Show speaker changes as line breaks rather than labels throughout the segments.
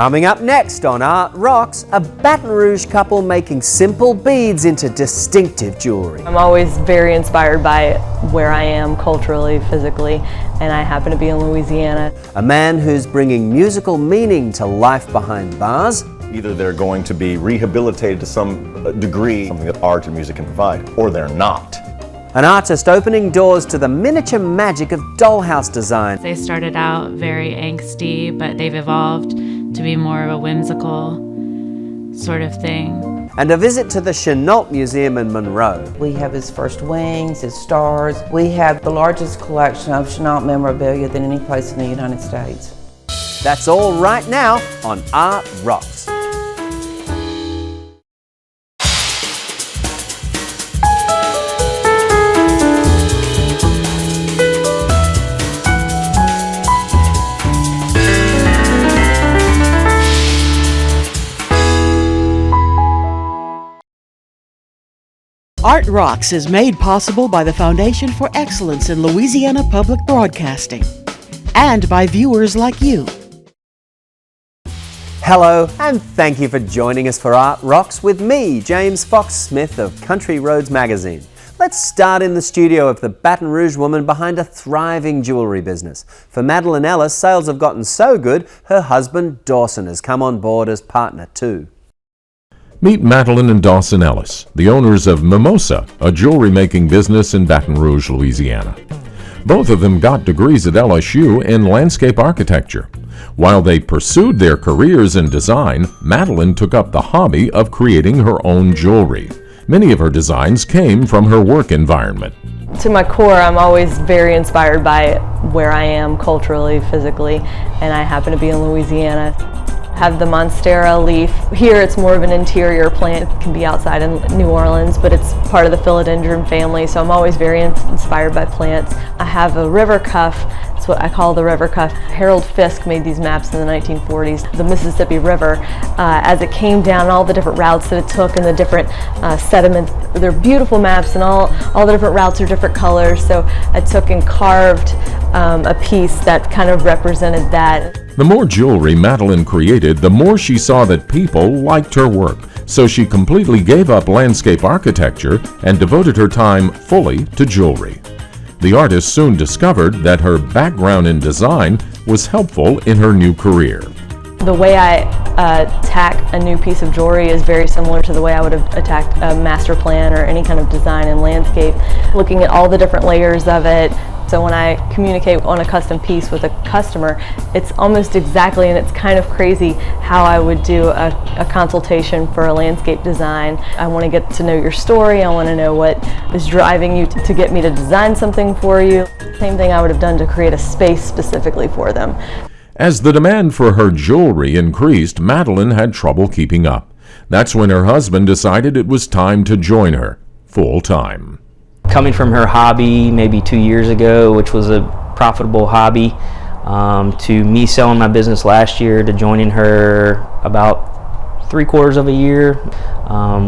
Coming up next on Art Rocks, a Baton Rouge couple making simple beads into distinctive jewelry.
I'm always very inspired by where I am culturally, physically, and I happen to be in Louisiana.
A man who's bringing musical meaning to life behind bars.
Either they're going to be rehabilitated to some degree, something that art and music can provide, or they're not.
An artist opening doors to the miniature magic of dollhouse design.
They started out very angsty, but they've evolved to be more of a whimsical sort of thing.
And a visit to the Chenault Museum in Monroe.
We have his first wings, his stars. We have the largest collection of Chenault memorabilia than any place in the United States.
That's all right now on Art Rocks.
Art Rocks is made possible by the Foundation for Excellence in Louisiana Public Broadcasting and by viewers like you.
Hello, and thank you for joining us for Art Rocks with me, James Fox Smith of Country Roads Magazine. Let's start in the studio of the Baton Rouge woman behind a thriving jewelry business. For Madeline Ellis, sales have gotten so good, her husband Dawson has come on board as partner too.
Meet Madeline and Dawson Ellis, the owners of Mimosa, a jewelry-making business in Baton Rouge, Louisiana. Both of them got degrees at LSU in landscape architecture. While they pursued their careers in design, Madeline took up the hobby of creating her own jewelry. Many of her designs came from her work environment.
To my core, I'm always very inspired by where I am culturally, physically, and I happen to be in Louisiana. Have the Monstera leaf. Here it's more of an interior plant. It can be outside in New Orleans, but it's part of the philodendron family, so I'm always very inspired by plants. I have a river cuff. That's what I call the river cuff. Harold Fisk made these maps in the 1940s. The Mississippi River, as it came down, all the different routes that it took and the different sediment. They're beautiful maps, and all the different routes are different colors, so I took and carved a piece that kind of represented that.
The more jewelry Madeline created, the more she saw that people liked her work, so she completely gave up landscape architecture and devoted her time fully to jewelry. The artist soon discovered that her background in design was helpful in her new career.
The way I attack a new piece of jewelry is very similar to the way I would have attacked a master plan or any kind of design in landscape, looking at all the different layers of it. So when I communicate on a custom piece with a customer, it's almost exactly, and it's kind of crazy, how I would do a consultation for a landscape design. I want to get to know your story. I want to know what is driving you to get me to design something for you. Same thing I would have done to create a space specifically for them.
As the demand for her jewelry increased, Madeline had trouble keeping up. That's when her husband decided it was time to join her full-time.
Coming from her hobby maybe 2 years ago, which was a profitable hobby, to me selling my business last year to joining her about 3/4 of a year,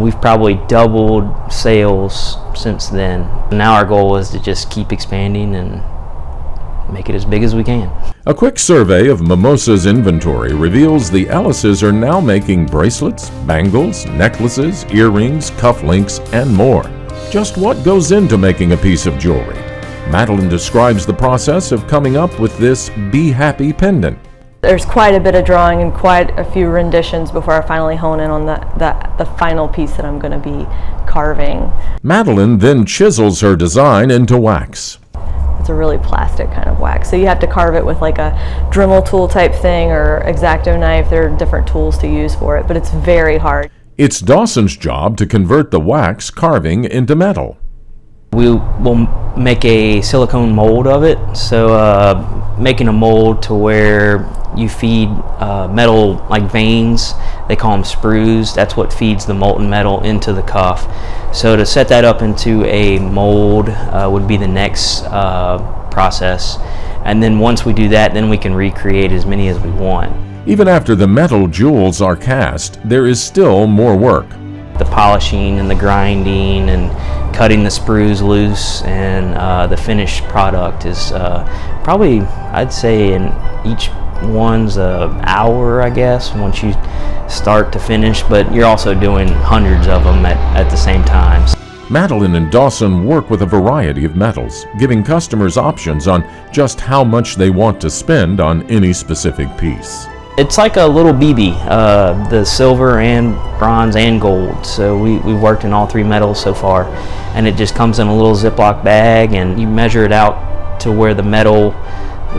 we've probably doubled sales since then. Now our goal is to just keep expanding and make it as big as we can.
A quick survey of Mimosa's inventory reveals the Ellises are now making bracelets, bangles, necklaces, earrings, cufflinks, and more. Just what goes into making a piece of jewelry? Madeline describes the process of coming up with this Be Happy pendant.
There's quite a bit of drawing and quite a few renditions before I finally hone in on the final piece that I'm going to be carving.
Madeline then chisels her design into wax.
It's a really plastic kind of wax, so you have to carve it with like a Dremel tool type thing or X-Acto knife. There are different tools to use for it, but it's very hard.
It's Dawson's job to convert the wax carving into metal.
We will make a silicone mold of it, so making a mold to where you feed metal like veins, they call them sprues. That's what feeds the molten metal into the cuff. So to set that up into a mold would be the next process, and then once we do that, then we can recreate as many as we want.
Even after the metal jewels are cast, there is still more work.
The polishing and the grinding and cutting the sprues loose, and the finished product is probably, I'd say, in each one's an hour, I guess, once you start to finish, but you're also doing hundreds of them at the same time.
Madeline and Dawson work with a variety of metals, giving customers options on just how much they want to spend on any specific piece.
It's like a little BB, the silver and bronze and gold. So we've worked in all three metals so far, and it just comes in a little Ziploc bag, and you measure it out to where the metal,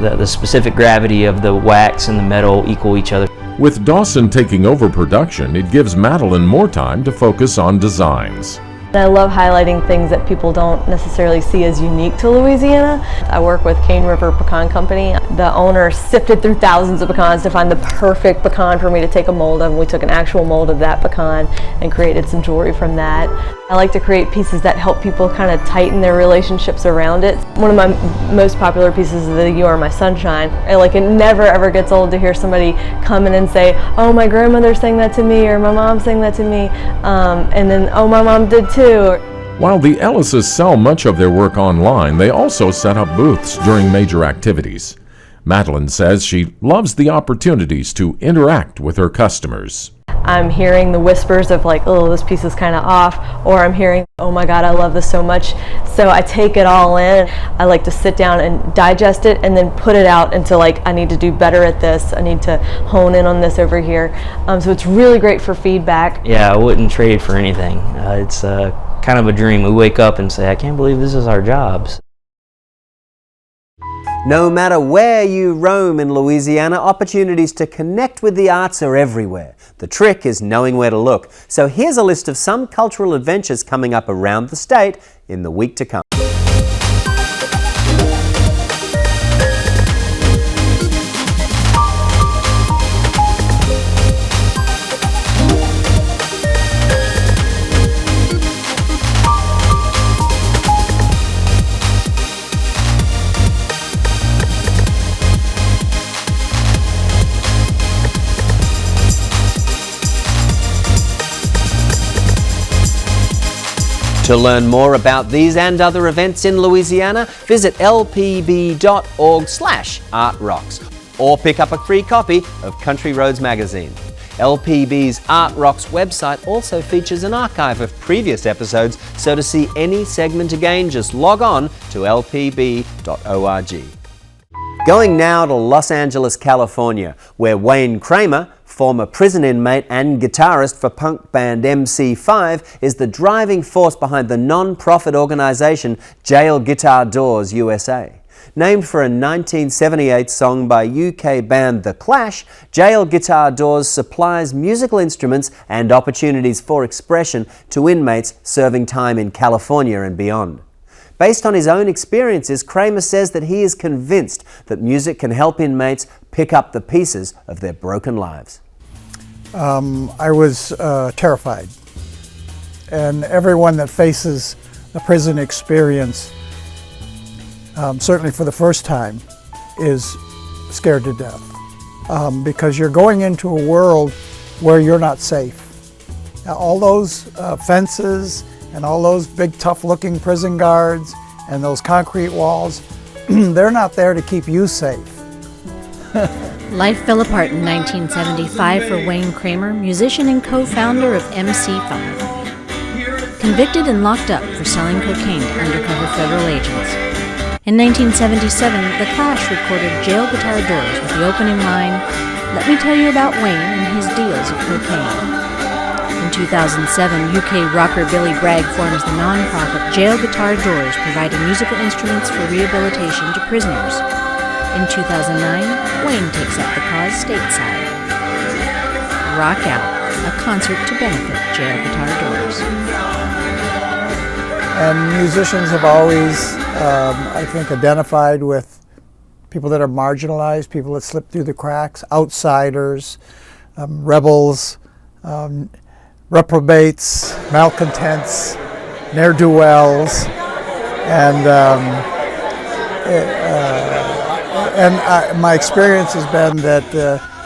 the specific gravity of the wax and the metal equal each other.
With Dawson taking over production, it gives Madeline more time to focus on designs.
I love highlighting things that people don't necessarily see as unique to Louisiana. I work with Cane River Pecan Company. The owner sifted through thousands of pecans to find the perfect pecan for me to take a mold of, and we took an actual mold of that pecan and created some jewelry from that. I like to create pieces that help people kind of tighten their relationships around it. One of my most popular pieces is the You Are My Sunshine. It never ever gets old to hear somebody come in and say, oh, my grandmother sang that to me, or my mom sang that to me, and then, oh, my mom did too.
While the Ellises sell much of their work online, they also set up booths during major activities. Madeline says she loves the opportunities to interact with her customers.
I'm hearing the whispers of oh, this piece is kind of off, or I'm hearing, oh my God, I love this so much. So I take it all in. I like to sit down and digest it and then put it out into I need to do better at this. I need to hone in on this over here. So it's really great for feedback.
Yeah, I wouldn't trade for anything. It's kind of a dream. We wake up and say, I can't believe this is our jobs.
No matter where you roam in Louisiana, opportunities to connect with the arts are everywhere. The trick is knowing where to look. So here's a list of some cultural adventures coming up around the state in the week to come. To learn more about these and other events in Louisiana, visit lpb.org/artrocks or pick up a free copy of Country Roads magazine. LPB's Art Rocks website also features an archive of previous episodes, so to see any segment again, just log on to lpb.org. Going now to Los Angeles, California, where Wayne Kramer, former prison inmate and guitarist for punk band MC5, is the driving force behind the non-profit organization Jail Guitar Doors USA. Named for a 1978 song by UK band The Clash, Jail Guitar Doors supplies musical instruments and opportunities for expression to inmates serving time in California and beyond. Based on his own experiences, Kramer says that he is convinced that music can help inmates pick up the pieces of their broken lives.
I was terrified, and everyone that faces the prison experience, certainly for the first time, is scared to death because you're going into a world where you're not safe. Now, all those fences and all those big tough looking prison guards and those concrete walls, they're not there to keep you safe.
Life fell apart in 1975 for Wayne Kramer, musician and co-founder of MC5. Convicted and locked up for selling cocaine to undercover federal agents. In 1977, The Clash recorded Jail Guitar Doors with the opening line, "Let me tell you about Wayne and his deals of cocaine." In 2007, UK rocker Billy Bragg forms the non-profit Jail Guitar Doors, providing musical instruments for rehabilitation to prisoners. In 2009, Wayne takes up the cause stateside. Rock Out, a concert to benefit Jail Guitar Doors.
And musicians have always, I think, identified with people that are marginalized, people that slip through the cracks, outsiders, rebels, reprobates, malcontents, ne'er-do-wells, and my experience has been that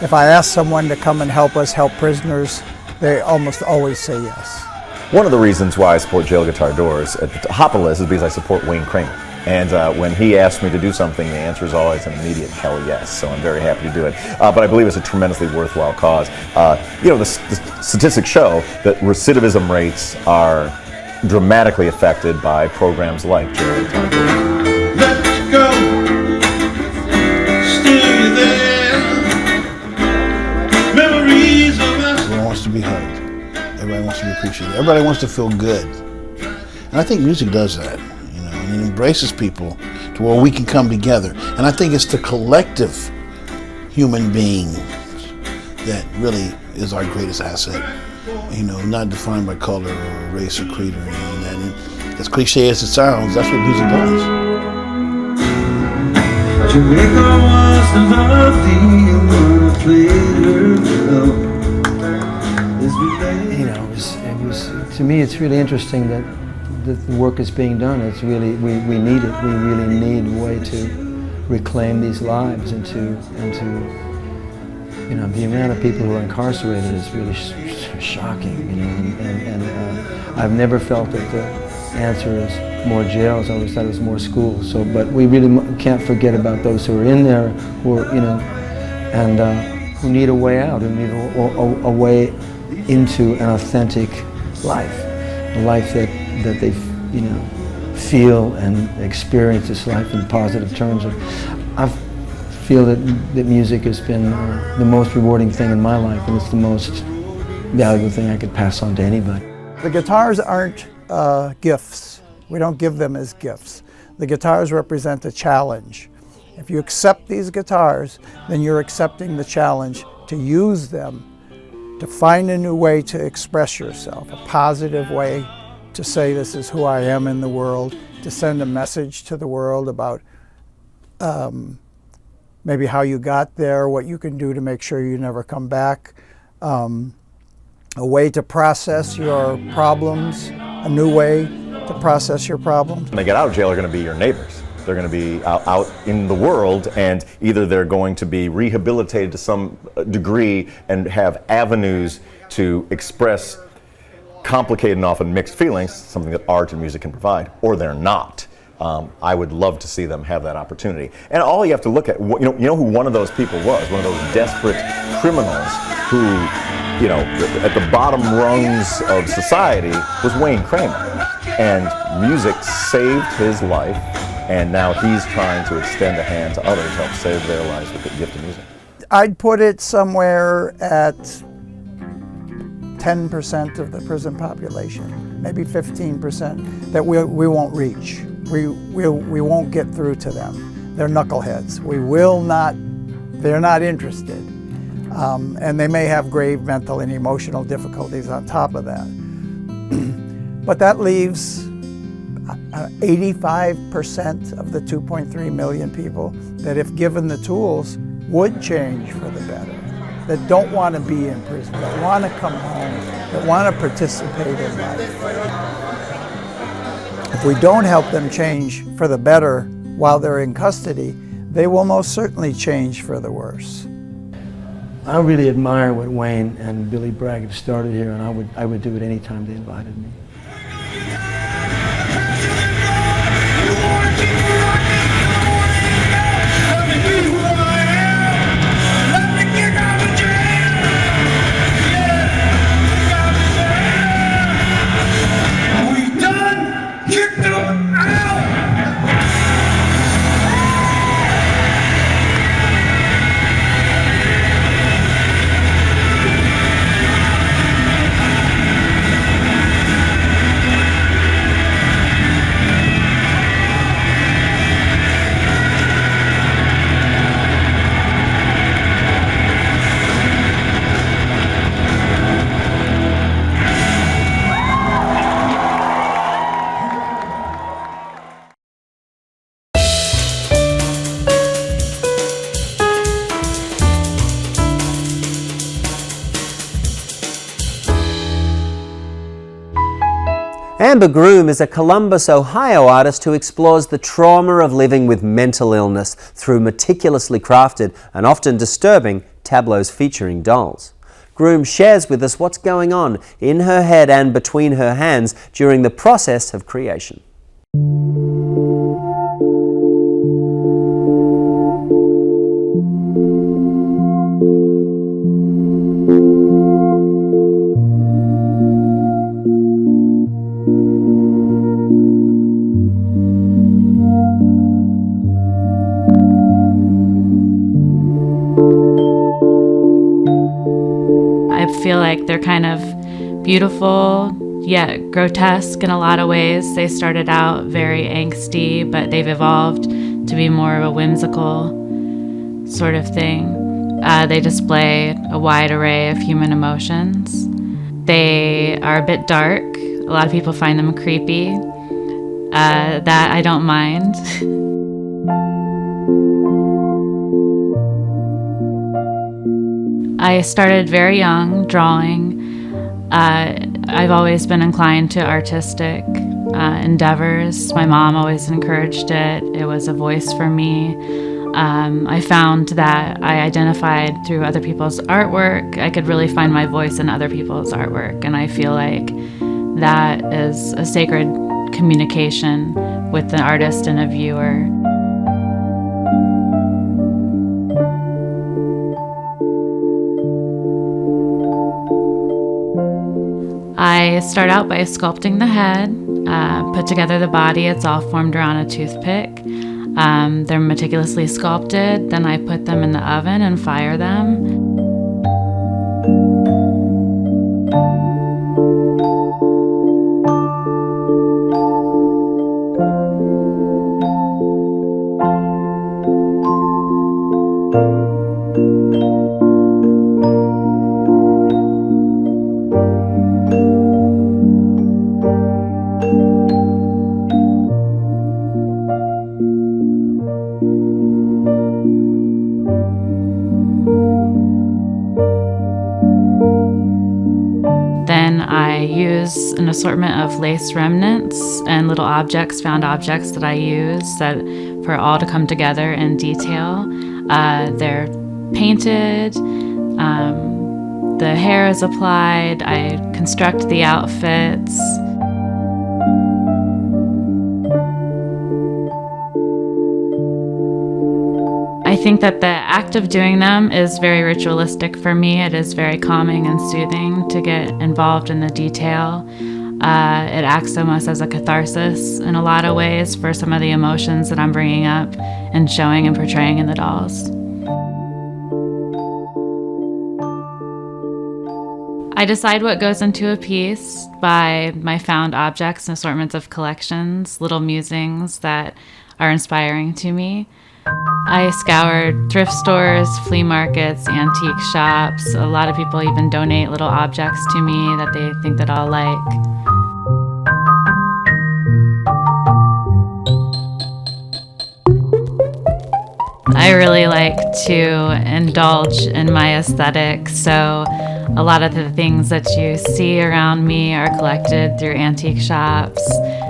if I ask someone to come and help us help prisoners, they almost always say yes.
One of the reasons why I support Jail Guitar Doors at the top of the list is because I support Wayne Kramer. And when he asks me to do something, the answer is always an immediate hell yes. So I'm very happy to do it. But I believe it's a tremendously worthwhile cause. You know, the statistics show that recidivism rates are dramatically affected by programs like Jerry.
Let's go, stay there. Memories of us. Everyone wants to be hugged. Everybody wants to be appreciated. Everybody wants to feel good. And I think music does that, you know, and it embraces people to where we can come together. And I think it's the collective human being that really is our greatest asset. You know, not defined by color or race or creed or anything like that. And as cliche as it sounds, that's what music does. Jamaica was the lovely one, played her
You know, it was to me it's really interesting that the work is being done. It's really, we need it. We really need a way to reclaim these lives and to you know, the amount of people who are incarcerated is really shocking, you know, and I've never felt that the answer is more jails. I always thought it was more schools. So, but we really can't forget about those who are in there, who are, you know, and who need a way out, who need a way into an authentic life, a life that they, you know, feel and experience this life in positive terms. I feel that music has been the most rewarding thing in my life, and it's the most valuable thing I could pass on to anybody.
The guitars aren't gifts. We don't give them as gifts. The guitars represent a challenge. If you accept these guitars, then you're accepting the challenge to use them, to find a new way to express yourself, a positive way to say this is who I am in the world, to send a message to the world about maybe how you got there, what you can do to make sure you never come back, a way to process your problems, a new way to process your problems.
When they get out of jail, they're going to be your neighbors. They're going to be out in the world, and either they're going to be rehabilitated to some degree and have avenues to express complicated and often mixed feelings, something that art and music can provide, or they're not. I would love to see them have that opportunity. And all you have to look at, you know who one of those people was, one of those desperate criminals who, you know, at the bottom rungs of society was Wayne Kramer. And music saved his life, and now he's trying to extend a hand to others, help save their lives with the gift of music.
I'd put it somewhere at 10% of the prison population, maybe 15%, that we won't reach. We won't get through to them. They're knuckleheads. We will not, they're not interested. And they may have grave mental and emotional difficulties on top of that. But that leaves 85% of the 2.3 million people that, if given the tools, would change for the better, that don't want to be in prison, that want to come home, that want to participate in life. If we don't help them change for the better while they're in custody, they will most certainly change for the worse.
I really admire what Wayne and Billy Bragg have started here, and I would do it any time they invited me.
Groom is a Columbus, Ohio artist who explores the trauma of living with mental illness through meticulously crafted and often disturbing tableaus featuring dolls. Groom shares with us what's going on in her head and between her hands during the process of creation.
I feel like they're kind of beautiful, yet grotesque in a lot of ways. They started out very angsty, but they've evolved to be more of a whimsical sort of thing. They display a wide array of human emotions. They are a bit dark. A lot of people find them creepy. That I don't mind. I started very young drawing. I've always been inclined to artistic endeavors. My mom always encouraged it. It was a voice for me. I found that I identified through other people's artwork. I could really find my voice in other people's artwork, and I feel like that is a sacred communication with an artist and a viewer. I start out by sculpting the head, put together the body. It's all formed around a toothpick. They're meticulously sculpted. Then I put them in the oven and fire them. Then I use an assortment of lace remnants and little objects, found objects that I use for all to come together in detail. They're painted, the hair is applied, I construct the outfits. I think that the act of doing them is very ritualistic for me. It is very calming and soothing to get involved in the detail. It acts almost as a catharsis in a lot of ways for some of the emotions that I'm bringing up and showing and portraying in the dolls. I decide what goes into a piece by my found objects and assortments of collections, little musings that are inspiring to me. I scoured thrift stores, flea markets, antique shops. A lot of people even donate little objects to me that they think that I'll like. I really like to indulge in my aesthetic, so a lot of the things that you see around me are collected through antique shops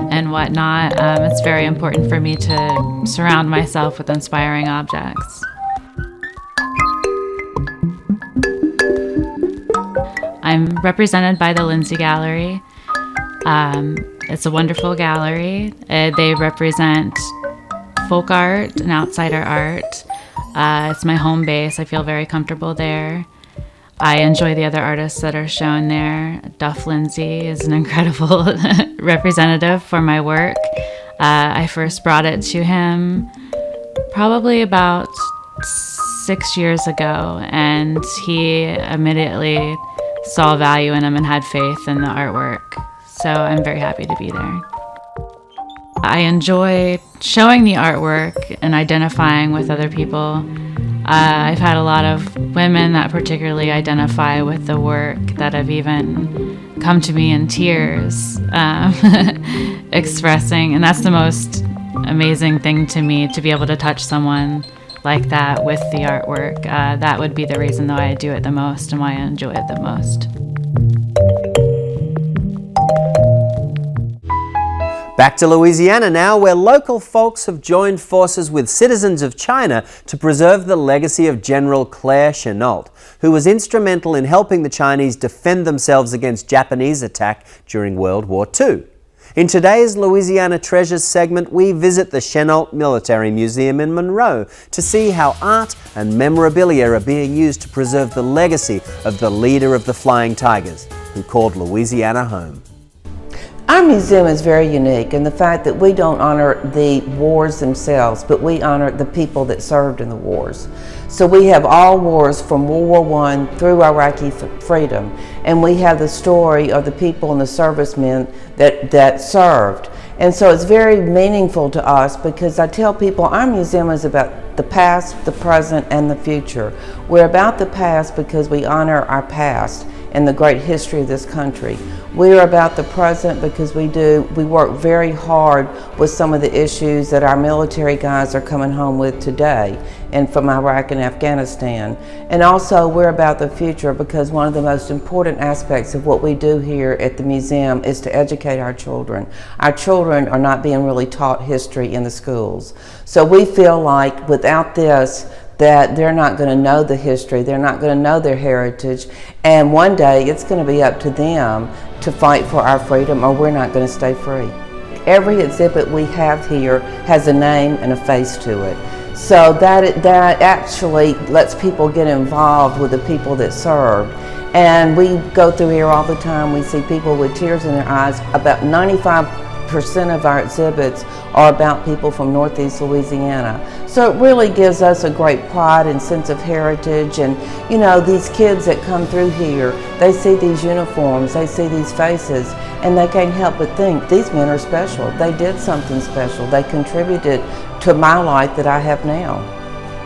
and whatnot. It's very important for me to surround myself with inspiring objects. I'm represented by the Lindsay Gallery. It's a wonderful gallery. They represent folk art and outsider art. It's my home base. I feel very comfortable there. I enjoy the other artists that are shown there. Duff Lindsay is an incredible representative for my work. I first brought it to him probably about 6 years ago, and he immediately saw value in them and had faith in the artwork. So I'm very happy to be there. I enjoy showing the artwork and identifying with other people. I've had a lot of women that particularly identify with the work that have even come to me in tears, expressing, and that's the most amazing thing to me, to be able to touch someone like that with the artwork. That would be the reason why I do it the most and why I enjoy it the most.
Back to Louisiana now, where local folks have joined forces with citizens of China to preserve the legacy of General Claire Chennault, who was instrumental in helping the Chinese defend themselves against Japanese attack during World War II. In today's Louisiana Treasures segment, we visit the Chennault Military Museum in Monroe to see how art and memorabilia are being used to preserve the legacy of the leader of the Flying Tigers, who called Louisiana home.
Our museum is very unique in the fact that we don't honor the wars themselves, but we honor the people that served in the wars. So we have all wars from World War I through Iraqi freedom, and we have the story of the people and the servicemen that served. And so it's very meaningful to us because I tell people our museum is about the past, the present, and the future. We're about the past because we honor our past and the great history of this country. We're about the present because we work very hard with some of the issues that our military guys are coming home with today and from Iraq and Afghanistan. And also we're about the future because one of the most important aspects of what we do here at the museum is to educate our children. Our children are not being really taught history in the schools. So we feel like without this, that they're not going to know the history, they're not going to know their heritage, and one day it's going to be up to them to fight for our freedom or we're not going to stay free. Every exhibit we have here has a name and a face to it. So that actually lets people get involved with the people that served. And we go through here all the time, we see people with tears in their eyes. About 95% of our exhibits are about people from Northeast Louisiana. So it really gives us a great pride and sense of heritage. And you know, these kids that come through here, they see these uniforms, they see these faces, and they can't help but think, these men are special. They did something special. They contributed to my life that I have now.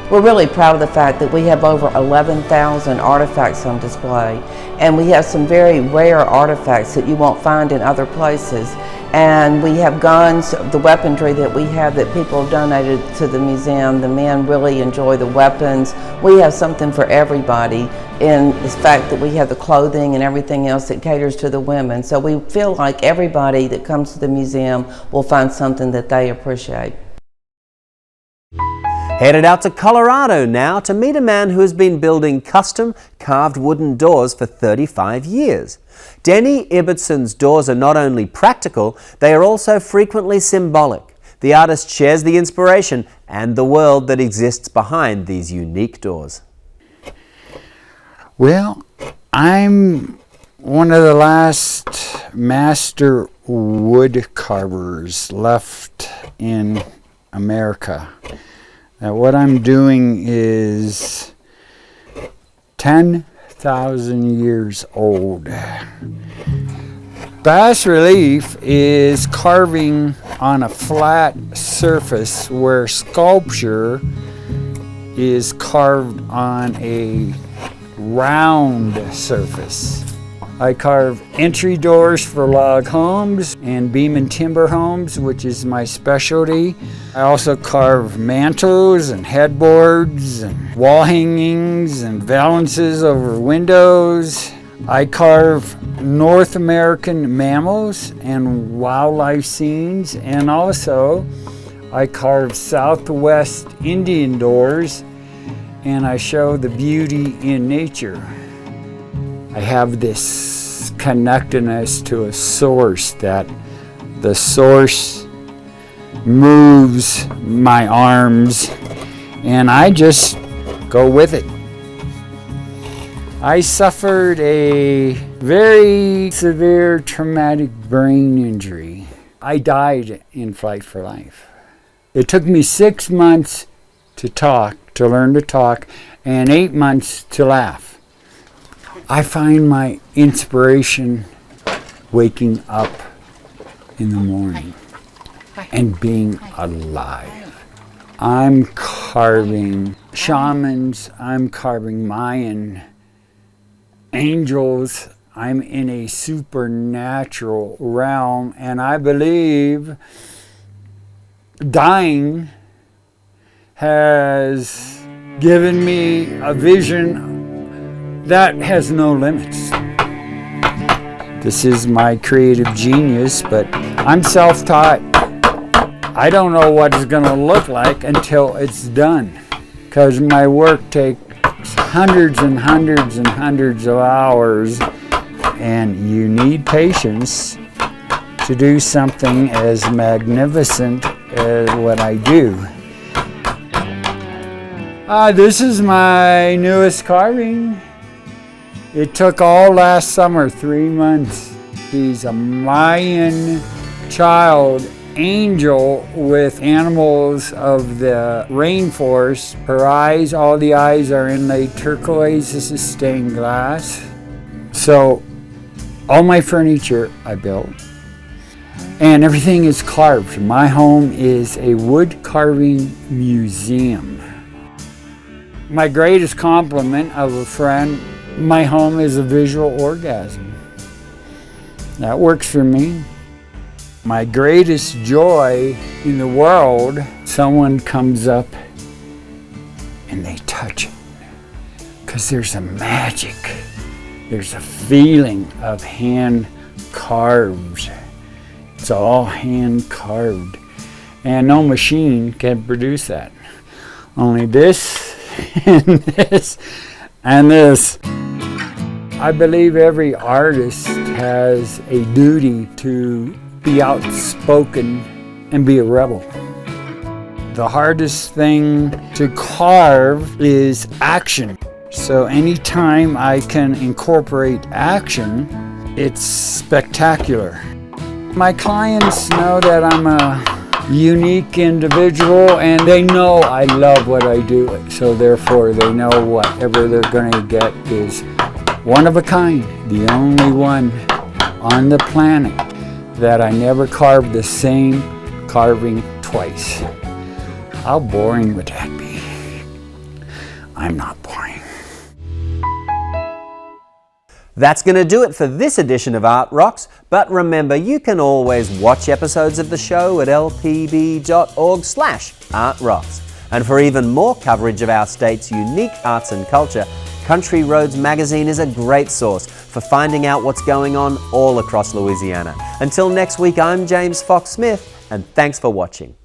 We're really proud of the fact that we have over 11,000 artifacts on display, and we have some very rare artifacts that you won't find in other places. And we have guns, the weaponry that we have that people have donated to the museum. The men really enjoy the weapons. We have something for everybody in the fact that we have the clothing and everything else that caters to the women. So we feel like everybody that comes to the museum will find something that they appreciate.
Headed out to Colorado now to meet a man who has been building custom carved wooden doors for 35 years. Denny Ibbotson's doors are not only practical, they are also frequently symbolic. The artist shares the inspiration and the world that exists behind these unique doors.
Well, I'm one of the last master wood carvers left in America. What I'm doing is 10,000 years old. Bas relief is carving on a flat surface where sculpture is carved on a round surface. I carve entry doors for log homes and beam and timber homes, which is my specialty. I also carve mantles and headboards and wall hangings and valances over windows. I carve North American mammals and wildlife scenes, and also I carve Southwest Indian doors, and I show the beauty in nature. I have this connectedness to a source, that the source moves my arms and I just go with it. I suffered a very severe traumatic brain injury. I died in Flight for Life. It took me 6 months to learn to talk, and 8 months to laugh. I find my inspiration waking up in the morning and being alive. I'm carving shamans, I'm carving Mayan angels. I'm in a supernatural realm, and I believe dying has given me a vision that has no limits. This is my creative genius, but I'm self-taught. I don't know what it's going to look like until it's done, because my work takes hundreds and hundreds and hundreds of hours, and you need patience to do something as magnificent as what I do. This is my newest carving. It took all last summer, 3 months. He's a Mayan child angel with animals of the rainforest. Her eyes, all the eyes are inlaid turquoise. This is stained glass. So all my furniture I built, and everything is carved. My home is a wood carving museum. My greatest compliment of a friend, my home is a visual orgasm. That works for me. My greatest joy in the world, someone comes up and they touch it. Because there's a magic, there's a feeling of hand carved. It's all hand carved. And no machine can produce that. Only this and this and this. I believe every artist has a duty to be outspoken and be a rebel. The hardest thing to carve is action. So anytime I can incorporate action, it's spectacular. My clients know that I'm a unique individual and they know I love what I do. So therefore they know whatever they're going to get is one of a kind, the only one on the planet that I never carved the same carving twice. How boring would that be? I'm not boring.
That's going to do it for this edition of Art Rocks, but remember you can always watch episodes of the show at lpb.org/artrocks. And for even more coverage of our state's unique arts and culture, Country Roads magazine is a great source for finding out what's going on all across Louisiana. Until next week, I'm James Fox Smith, and thanks for watching.